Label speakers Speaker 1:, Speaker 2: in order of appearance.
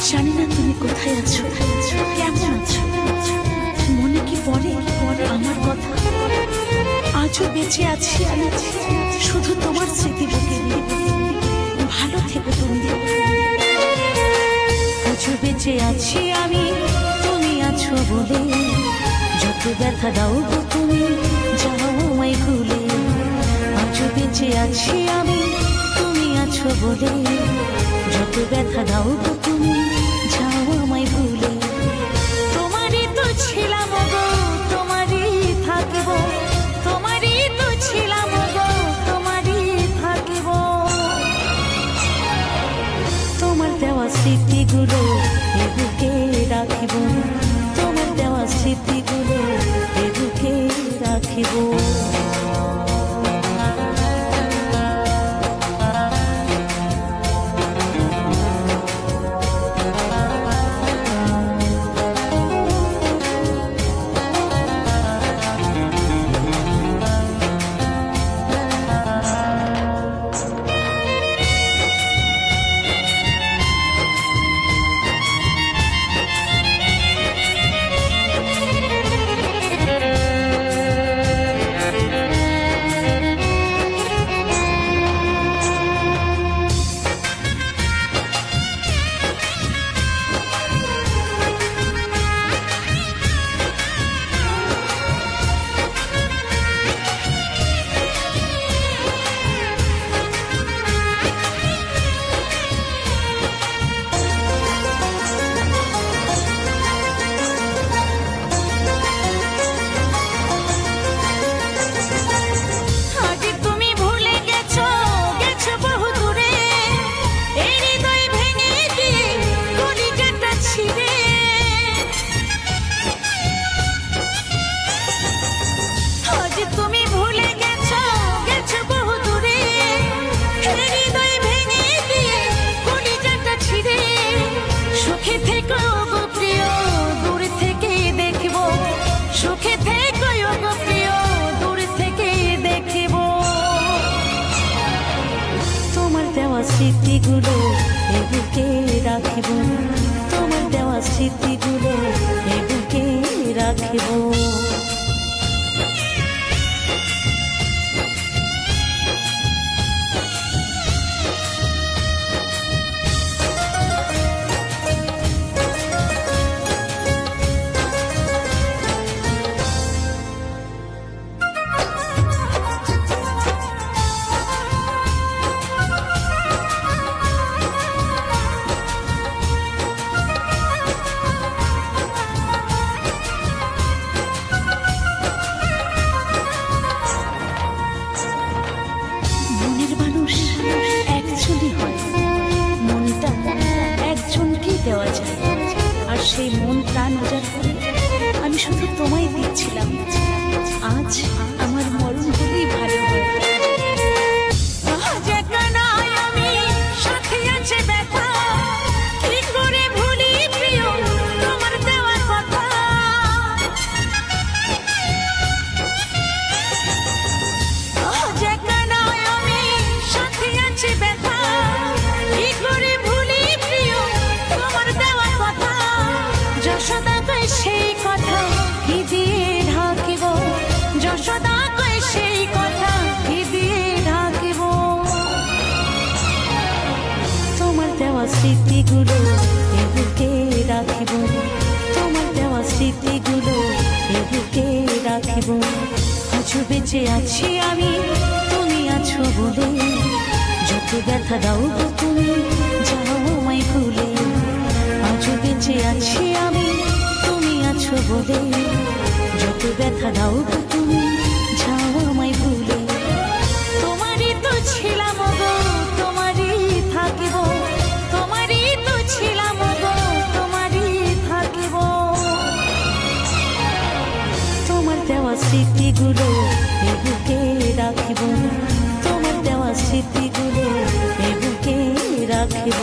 Speaker 1: জানি না তুমি কোথায় আছো, কেমন আছো, মনে কি পড়ে আমার কথা? আজও বেঁচে আছি আমি শুধু তোমার স্মৃতি বুকে নিয়ে। ভালো থেকো তুমি। আজও বেঁচে আছি আমি তুমি আছো বলে, যত ব্যথা দাও গো তুমি যাও আমায় ভুলে। আজও বেঁচে আছি আমি তুমি আছো বলে, যত ব্যথা দাও গো তুমি যাও আমায় ভুলে। তোমারই তো ছিলাম গো, তোমারই থাকব, তোমারই তো ছিলাম গো, তোমারই থাকব। তোমার দেওয়া স্মৃতিগুলো এ বুকে রাখিব, তোমার দেওয়া স্মৃতিগুলো এ বুকে রাখিব। স্মৃতিগুলো এ বুকে রাখিব, তোমার দেওয়া স্মৃতিগুলো এ বুকে রাখিব। দেওয়া যায়, আর সেই মন প্রাণ উজাড় করে আমি শুধু তোমায় দিচ্ছিলাম। আজ আমার মরণ হলেই ভালো হয়। সেই কথা কি দিয়ে ঢাকিব, যশোদা কই সেই কথা কি দিয়ে ঢাকিব। তোমার দেওয়া স্মৃতিগুলো এ বুকে রাখিব, তোমার দেওয়া স্মৃতিগুলো এ বুকে রাখিব। আজও বেঁচে আছি আমি তুমি আছো বলে, যত ব্যথা দাও গো তুমি যাও আমায় ভুলে। আজও বেঁচে আছি আমি আছো বলে, যত ব্যথা দাও গো তুমি যাও আমায় ভুলে। তোমারই তো ছিলাম গো, তোমারই থাকিব, তোমারই তো ছিলাম গো, তোমারই থাকিব। তোমার দেওয়া স্মৃতিগুলো এ বুকে রাখিব, তোমার দেওয়া স্মৃতিগুলো এ বুকে রাখিব।